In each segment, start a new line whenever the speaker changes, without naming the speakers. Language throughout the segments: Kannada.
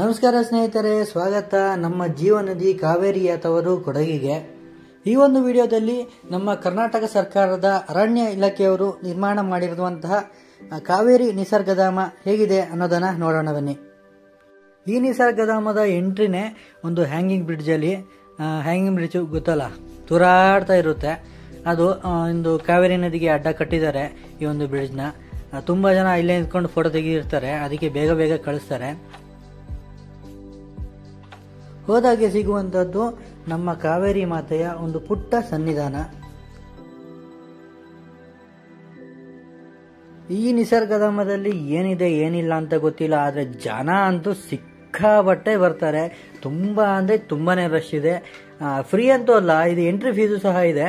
ನಮಸ್ಕಾರ ಸ್ನೇಹಿತರೆ, ಸ್ವಾಗತ ನಮ್ಮ ಜೀವನದಿ ಕಾವೇರಿಯ ತವರು ಕೊಡಗಿಗೆ. ಈ ಒಂದು ವಿಡಿಯೋದಲ್ಲಿ ನಮ್ಮ ಕರ್ನಾಟಕ ಸರ್ಕಾರದ ಅರಣ್ಯ ಇಲಾಖೆಯವರು ನಿರ್ಮಾಣ ಮಾಡಿರುವಂತಹ ಕಾವೇರಿ ನಿಸರ್ಗಧಾಮ ಹೇಗಿದೆ ಅನ್ನೋದನ್ನ ನೋಡೋಣ ಬನ್ನಿ. ಈ ನಿಸರ್ಗಧಾಮದ ಎಂಟ್ರಿನೇ ಒಂದು ಹ್ಯಾಂಗಿಂಗ್ ಬ್ರಿಡ್ಜಲ್ಲಿ, ಹ್ಯಾಂಗಿಂಗ್ ಬ್ರಿಡ್ಜ್ ಗೊತ್ತಲ್ಲ, ತೂರಾಡ್ತಾ ಇರುತ್ತೆ. ಅದು ಒಂದು ಕಾವೇರಿ ನದಿಗೆ ಅಡ್ಡ ಕಟ್ಟಿದ್ದಾರೆ ಈ ಒಂದು ಬ್ರಿಡ್ಜ್ನ. ತುಂಬ ಜನ ಇಲ್ಲೇ ನಿಂತ್ಕೊಂಡು ಫೋಟೋ ತೆಗೆದಿರ್ತಾರೆ, ಅದಕ್ಕೆ ಬೇಗ ಬೇಗ ಕಳಿಸ್ತಾರೆ. ಹೋದಾಗೆ ಸಿಗುವಂಥದ್ದು ನಮ್ಮ ಕಾವೇರಿ ಮಾತೆಯ ಒಂದು ಪುಟ್ಟ ಸನ್ನಿಧಾನ. ಈ ನಿಸರ್ಗಧಾಮದಲ್ಲಿ ಏನಿದೆ ಏನಿಲ್ಲ ಅಂತ ಗೊತ್ತಿಲ್ಲ, ಆದರೆ ಜನ ಅಂತೂ ಸಿಕ್ಕಾಬಟ್ಟೆ ಬರ್ತಾರೆ. ತುಂಬ ಅಂದರೆ ತುಂಬಾನೇ ರಶ್ ಇದೆ. ಫ್ರೀ ಅಂತೂ ಅಲ್ಲ, ಇದು ಎಂಟ್ರಿ ಫೀಸು ಸಹ ಇದೆ.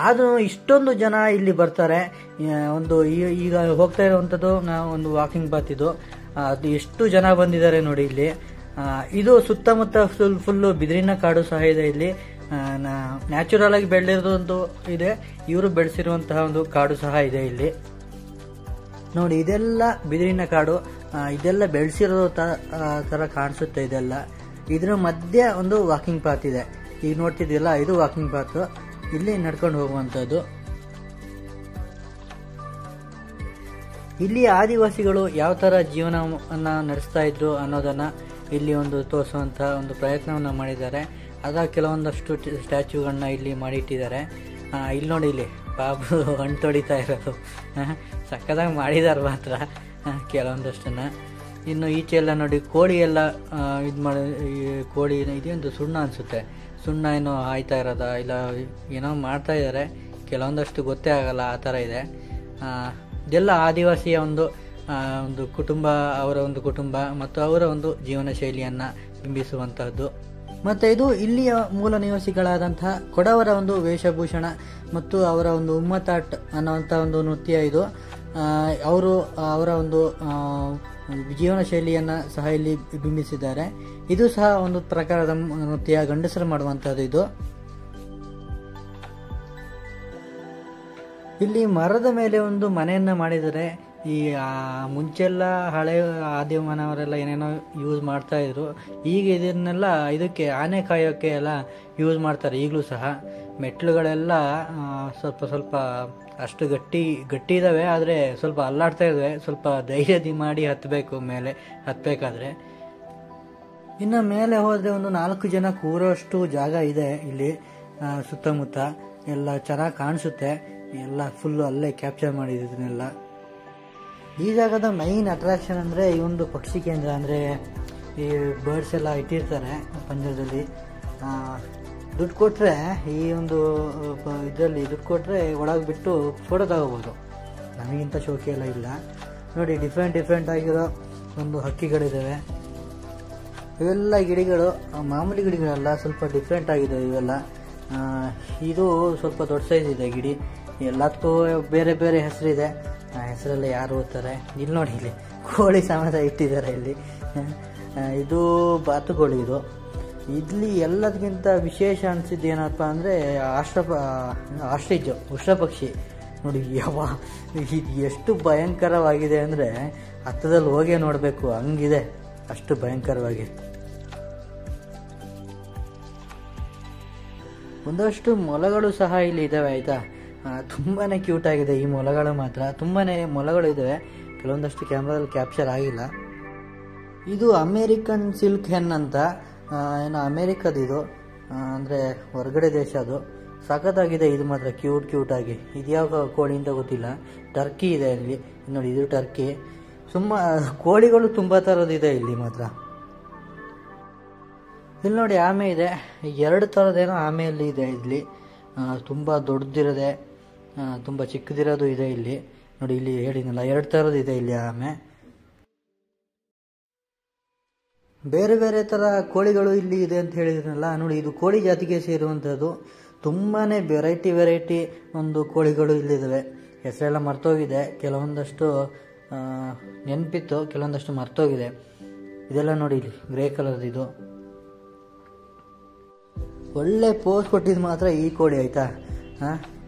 ಆದರೂ ಇಷ್ಟೊಂದು ಜನ ಇಲ್ಲಿ ಬರ್ತಾರೆ. ಒಂದು ಈಗ ಹೋಗ್ತಾ ಇರುವಂಥದ್ದು ಒಂದು ವಾಕಿಂಗ್ ಪಾತ್ ಇದು. ಅದು ಎಷ್ಟು ಜನ ಬಂದಿದ್ದಾರೆ ನೋಡಿ ಇಲ್ಲಿ. ಇದು ಸುತ್ತಮುತ್ತ ಫುಲ್ಲು ಬಿದಿರಿನ ಕಾಡು ಸಹ ಇದೆ ಇಲ್ಲಿ. ನ್ಯಾಚುರಲ್ ಆಗಿ ಬೆಳೆದಿರೋದು ಇದೆ, ಇವರು ಬೆಳೆಸಿರುವಂತಹ ಒಂದು ಕಾಡು ಸಹ ಇದೆ ಇಲ್ಲಿ ನೋಡಿ. ಇದೆಲ್ಲ ಬಿದಿರಿನ ಕಾಡು, ಇದೆಲ್ಲ ಬೆಳೆಸಿರೋ ತರ ಕಾಣಿಸುತ್ತೆ ಇದೆಲ್ಲ. ಇದ್ರ ಮಧ್ಯೆ ಒಂದು ವಾಕಿಂಗ್ ಪಾತ್ ಇದೆ, ಈಗ ನೋಡ್ತಿದ್ಯಲ್ಲ, ಇದು ವಾಕಿಂಗ್ ಪಾತ್. ಇಲ್ಲಿ ನಡ್ಕೊಂಡು ಹೋಗುವಂಥದ್ದು. ಇಲ್ಲಿ ಆದಿವಾಸಿಗಳು ಯಾವ ತರ ಜೀವನವನ್ನ ನಡೆಸ್ತಾ ಇದ್ರು ಅನ್ನೋದನ್ನ ಇಲ್ಲಿ ಒಂದು ತೋರಿಸುವಂತಹ ಒಂದು ಪ್ರಯತ್ನವನ್ನ ಮಾಡಿದ್ದಾರೆ. ಅದ ಕೆಲವೊಂದಷ್ಟು ಸ್ಟ್ಯಾಚ್ಯೂಗಳನ್ನ ಇಲ್ಲಿ ಮಾಡಿಟ್ಟಿದ್ದಾರೆ. ಇಲ್ಲಿ ನೋಡಿ, ಇಲ್ಲಿ ಬಾಬು ಹಣ್ಣು ತೊಡಿತಾ ಇರೋದು ಸಕ್ಕದಾಗಿ ಮಾಡಿದಾರೆ ಮಾತ್ರ ಕೆಲವೊಂದಷ್ಟನ್ನ. ಇನ್ನು ಈಚೆ ಎಲ್ಲ ನೋಡಿ, ಕೋಳಿ ಎಲ್ಲ ಇದು ಮಾಡಿ, ಕೋಳಿ ಇದೊಂದು ಸುಣ್ಣ ಅನ್ಸುತ್ತೆ, ಸುಣ್ಣ ಏನೋ ಆಯ್ತಾ ಇರೋದ ಇಲ್ಲ ಏನೋ ಮಾಡ್ತಾ ಇದ್ದಾರೆ, ಕೆಲವೊಂದಷ್ಟು ಗೊತ್ತೇ ಆಗಲ್ಲ, ಆ ಥರ ಇದೆ. ಇದೆಲ್ಲ ಆದಿವಾಸಿಯ ಒಂದು ಕುಟುಂಬ, ಅವರ ಒಂದು ಕುಟುಂಬ ಮತ್ತು ಅವರ ಒಂದು ಜೀವನ ಶೈಲಿಯನ್ನು ಬಿಂಬಿಸುವಂತಹದ್ದು. ಮತ್ತು ಇದು ಇಲ್ಲಿಯ ಮೂಲ ನಿವಾಸಿಗಳಾದಂತಹ ಕೊಡವರ ಒಂದು ವೇಷಭೂಷಣ ಮತ್ತು ಅವರ ಒಂದು ಉಮ್ಮತಾಟ್ ಅನ್ನುವಂಥ ಒಂದು ನೃತ್ಯ ಇದು. ಅವರ ಒಂದು ಜೀವನ ಶೈಲಿಯನ್ನು ಸಹ ಇಲ್ಲಿ ಬಿಂಬಿಸಿದ್ದಾರೆ. ಇದು ಸಹ ಒಂದು ಪ್ರಕಾರದ ನೃತ್ಯ, ಗಂಡಸರು ಮಾಡುವಂಥದ್ದು ಇದು. ಇಲ್ಲಿ ಮರದ ಮೇಲೆ ಒಂದು ಮನೆಯನ್ನ ಮಾಡಿದರೆ. ಈ ಮುಂಚೆಲ್ಲ ಹಳೆ ಆದಿಮಾನವರೆಲ್ಲ ಏನೇನೋ ಯೂಸ್ ಮಾಡ್ತಾ ಇದ್ರು, ಈಗ ಇದನ್ನೆಲ್ಲ ಇದಕ್ಕೆ ಆನೆ ಕಾಯೋಕ್ಕೆ ಎಲ್ಲ ಯೂಸ್ ಮಾಡ್ತಾರೆ ಈಗಲೂ ಸಹ. ಮೆಟ್ಲುಗಳೆಲ್ಲ ಸ್ವಲ್ಪ ಅಷ್ಟು ಗಟ್ಟಿ ಇದ್ದಾವೆ, ಆದರೆ ಸ್ವಲ್ಪ ಅಲ್ಲಾಡ್ತಾ ಇದ್ದಾವೆ. ಸ್ವಲ್ಪ ಧೈರ್ಯದಿ ಮಾಡಿ ಹತ್ತಬೇಕು, ಮೇಲೆ ಹತ್ತಬೇಕಾದ್ರೆ. ಇನ್ನು ಮೇಲೆ ಹೋದರೆ ಒಂದು 4 ಜನ ಕೂರೋಷ್ಟು ಜಾಗ ಇದೆ ಇಲ್ಲಿ ಸುತ್ತಮುತ್ತ. ಎಲ್ಲ ಚೆನ್ನಾಗಿ ಕಾಣಿಸುತ್ತೆ, ಎಲ್ಲ ಫುಲ್ಲು ಅಲ್ಲೇ ಕ್ಯಾಪ್ಚರ್ ಮಾಡಿದ್ದನ್ನೆಲ್ಲ. ಈ ಜಾಗದ ಮೈನ್ ಅಟ್ರಾಕ್ಷನ್ ಅಂದರೆ ಈ ಒಂದು ಪಕ್ಷಿ ಕೇಂದ್ರ. ಅಂದರೆ ಈ ಬರ್ಡ್ಸ್ ಎಲ್ಲ ಇಟ್ಟಿರ್ತಾರೆ ಪಂಜರದಲ್ಲಿ. ದುಡ್ಡು ಕೊಟ್ಟರೆ, ಈ ಒಂದು ಇದರಲ್ಲಿ ದುಡ್ಡು ಕೊಟ್ಟರೆ ಒಳಗೆ ಬಿಟ್ಟು ಫೋಟೋ ತಗೋಬೋದು. ನಮಗಿಂತ ಶೋಕಿ ಎಲ್ಲ ಇಲ್ಲ ನೋಡಿ. ಡಿಫ್ರೆಂಟ್ ಆಗಿರೋ ಒಂದು ಹಕ್ಕಿಗಳಿದ್ದಾವೆ. ಇವೆಲ್ಲ ಗಿಡಿಗಳು ಮಾಮೂಲಿ ಗಿಡಿಗಳಲ್ಲ, ಸ್ವಲ್ಪ ಡಿಫ್ರೆಂಟ್ ಆಗಿದೆ ಇವೆಲ್ಲ. ಇದು ಸ್ವಲ್ಪ ದೊಡ್ಡ ಸೈಜ್ ಇದೆ ಗಿಡಿ. ಎಲ್ಲದಕ್ಕೂ ಬೇರೆ ಬೇರೆ ಹೆಸರಿದೆ, ಹೆಸರೆಲ್ಲ ಯಾರು ಓದ್ತಾರೆ. ಇಲ್ಲಿ ನೋಡಿ, ಇಲ್ಲಿ ಕೋಳಿ ಸಮೇತ ಇಟ್ಟಿದ್ದಾರೆ ಇಲ್ಲಿ. ಇದು ಬಾತುಕೋಳಿ. ಇದು ಇಲ್ಲಿ ಎಲ್ಲದಕ್ಕಿಂತ ವಿಶೇಷ ಅನಿಸಿದ್ದು ಏನಪ್ಪ ಅಂದರೆ ಆಸ್ಟ್ರಿಚ್, ಉಷ್ಟ್ರ ಪಕ್ಷಿ ನೋಡಿ. ಇದು ಎಷ್ಟು ಭಯಂಕರವಾಗಿದೆ ಅಂದರೆ ಹತ್ತದಲ್ಲಿ ಹೋಗೇ ನೋಡಬೇಕು, ಹಂಗಿದೆ, ಅಷ್ಟು ಭಯಂಕರವಾಗಿ. ಒಂದಷ್ಟು ಮೊಲಗಳು ಸಹ ಇಲ್ಲಿ ಇದ್ದಾವೆ ಆಯಿತಾ. ತುಂಬಾ ಕ್ಯೂಟ್ ಆಗಿದೆ ಈ ಮೊಲಗಳು ಮಾತ್ರ. ತುಂಬಾ ಮೊಲಗಳು ಇದ್ದಾವೆ, ಕೆಲವೊಂದಷ್ಟು ಕ್ಯಾಮ್ರಾದಲ್ಲಿ ಕ್ಯಾಪ್ಚರ್ ಆಗಿಲ್ಲ. ಇದು ಅಮೇರಿಕನ್ ಸಿಲ್ಕ್ ಹೆನ್ ಅಂತ, ಏನೋ ಅಮೇರಿಕದಿದು, ಅಂದರೆ ಹೊರಗಡೆ ದೇಶ ಅದು. ಸಖತ್ತಾಗಿದೆ ಇದು ಮಾತ್ರ, ಕ್ಯೂಟ್ ಆಗಿ. ಇದು ಯಾವ ಕೋಳಿ ಅಂತ ಗೊತ್ತಿಲ್ಲ. ಟರ್ಕಿ ಇದೆ ಇಲ್ಲಿ ನೋಡಿ, ಇದು ಟರ್ಕಿ. ಕೋಳಿಗಳು ತುಂಬ ಥರದಿದೆ ಇಲ್ಲಿ ಮಾತ್ರ. ಇಲ್ಲಿ ನೋಡಿ, ಆಮೆ ಇದೆ. 2 ಥರದ್ದೇನೋ ಆಮೆಯಲ್ಲಿ ಇದೆ ಇಲ್ಲಿ. ತುಂಬ ದೊಡ್ಡದಿರೋದೆ, ತುಂಬ ಚಿಕ್ಕದಿರೋದು ಇದೆ ಇಲ್ಲಿ ನೋಡಿ. ಇಲ್ಲಿ ಹೇಳಿದ್ನಲ್ಲ, 2 ಥರದ್ದು ಇದೆ ಇಲ್ಲಿ ಆಮೆ. ಬೇರೆ ಬೇರೆ ಥರ ಕೋಳಿಗಳು ಇಲ್ಲಿ ಇದೆ ಅಂತ ಹೇಳಿದ್ನಲ್ಲ ನೋಡಿ. ಇದು ಕೋಳಿ ಜಾತಿಗೆ ಸೇರುವಂಥದ್ದು. ತುಂಬಾ ವೆರೈಟಿ ಒಂದು ಕೋಳಿಗಳು ಇಲ್ಲಿದ್ದಾವೆ. ಹೆಸರೆಲ್ಲ ಮರ್ತೋಗಿದೆ, ಕೆಲವೊಂದಷ್ಟು ನೆನಪಿತ್ತು, ಕೆಲವೊಂದಷ್ಟು ಮರ್ತೋಗಿದೆ. ಇದೆಲ್ಲ ನೋಡಿ, ಇಲ್ಲಿ ಗ್ರೇ ಕಲರ್ದು. ಇದು ಒಳ್ಳೆ ಪೋಸ್ ಕೊಟ್ಟಿದ್ದು ಮಾತ್ರ ಈ ಕೋಳಿ ಆಯಿತಾ.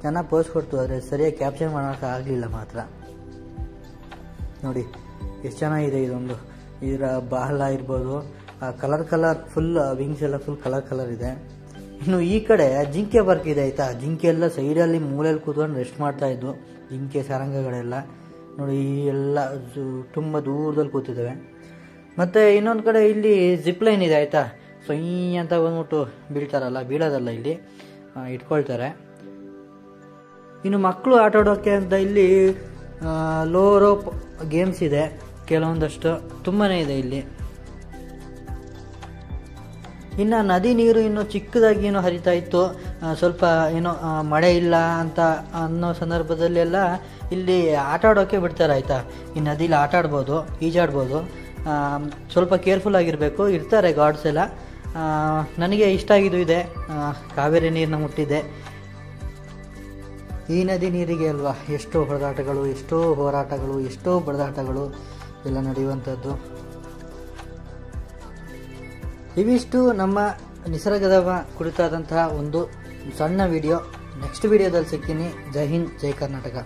ಚೆನ್ನಾಗಿ ಪೋಸ್ ಕೊಡ್ತು, ಆದರೆ ಸರಿಯಾಗಿ ಕ್ಯಾಪ್ಚರ್ ಮಾಡೋಕೆ ಆಗಲಿಲ್ಲ ಮಾತ್ರ. ನೋಡಿ ಎಷ್ಟು ಚೆನ್ನಾಗಿದೆ ಇದೊಂದು. ಇದರ ಬಾಲ ಇರ್ಬೋದು, ಕಲರ್ ಫುಲ್ ವಿಂಗ್ಸ್ ಎಲ್ಲ ಫುಲ್ ಕಲರ್ ಇದೆ. ಇನ್ನು ಈ ಕಡೆ ಜಿಂಕೆ ಪಾರ್ಕ್ ಇದೆ ಆಯಿತಾ. ಜಿಂಕೆ ಎಲ್ಲ ಸೈಡಲ್ಲಿ ಮೂಲೆಯಲ್ಲಿ ಕೂತ್ಕೊಂಡು ರೆಸ್ಟ್ ಮಾಡ್ತಾ ಇದ್ವು. ಜಿಂಕೆ ಸಾರಂಗಗಳೆಲ್ಲ ನೋಡಿ ಎಲ್ಲ ತುಂಬ ದೂರದಲ್ಲಿ ಕೂತಿದ್ದಾವೆ. ಮತ್ತು ಇನ್ನೊಂದು ಕಡೆ ಇಲ್ಲಿ ಜಿಪ್ ಲೈನ್ ಇದೆ ಆಯಿತಾ. ಸೊಯ್ ಅಂತ ಬಂದ್ಬಿಟ್ಟು ಬೀಳೋದಲ್ಲ, ಇಲ್ಲಿ ಇಟ್ಕೊಳ್ತಾರೆ. ಇನ್ನು ಮಕ್ಕಳು ಆಟ ಆಡೋಕ್ಕೆ ಅಂತ ಇಲ್ಲಿ ಲೋ ರೋಪ್ ಗೇಮ್ಸ್ ಇದೆ ಕೆಲವೊಂದಷ್ಟು, ತುಂಬಾ ಇದೆ ಇಲ್ಲಿ. ಇನ್ನು ನದಿ ನೀರು ಇನ್ನೂ ಚಿಕ್ಕದಾಗಿ ಏನೋ ಹರಿತಾ ಇತ್ತು. ಸ್ವಲ್ಪ ಏನೋ ಮಳೆ ಇಲ್ಲ ಅಂತ ಅನ್ನೋ ಸಂದರ್ಭದಲ್ಲೆಲ್ಲ ಇಲ್ಲಿ ಆಟ ಆಡೋಕ್ಕೆ ಬಿಡ್ತಾರೆ ಆಯಿತಾ. ಈ ನದಿಲಿ ಆಟ ಆಡ್ಬೋದು, ಈಜಾಡ್ಬೋದು. ಸ್ವಲ್ಪ ಕೇರ್ಫುಲ್ ಆಗಿರಬೇಕು, ಇರ್ತಾರೆ ಗಾರ್ಡ್ಸ್ ಎಲ್ಲ. ನನಗೆ ಇಷ್ಟ ಆಗಿದ್ದು ಇದೆ, ಕಾವೇರಿ ನೀರನ್ನ ಮುಟ್ಟಿದೆ. ಈ ನದಿ ನೀರಿಗೆ ಅಲ್ವಾ ಎಷ್ಟೋ ಹೊಡೆದಾಟಗಳು, ಎಷ್ಟೋ ಹೋರಾಟಗಳು, ಎಷ್ಟೋ ಬಡದಾಟಗಳು ಎಲ್ಲ ನಡೆಯುವಂಥದ್ದು. ಇವಿಷ್ಟು ನಮ್ಮ ನಿಸರ್ಗದ ಕುರಿತಾದಂತಹ ಒಂದು ಸಣ್ಣ ವಿಡಿಯೋ. ನೆಕ್ಸ್ಟ್ ವಿಡಿಯೋದಲ್ಲಿ ಸಿಗ್ತೀನಿ. ಜೈ ಹಿಂದ್, ಜೈ ಕರ್ನಾಟಕ.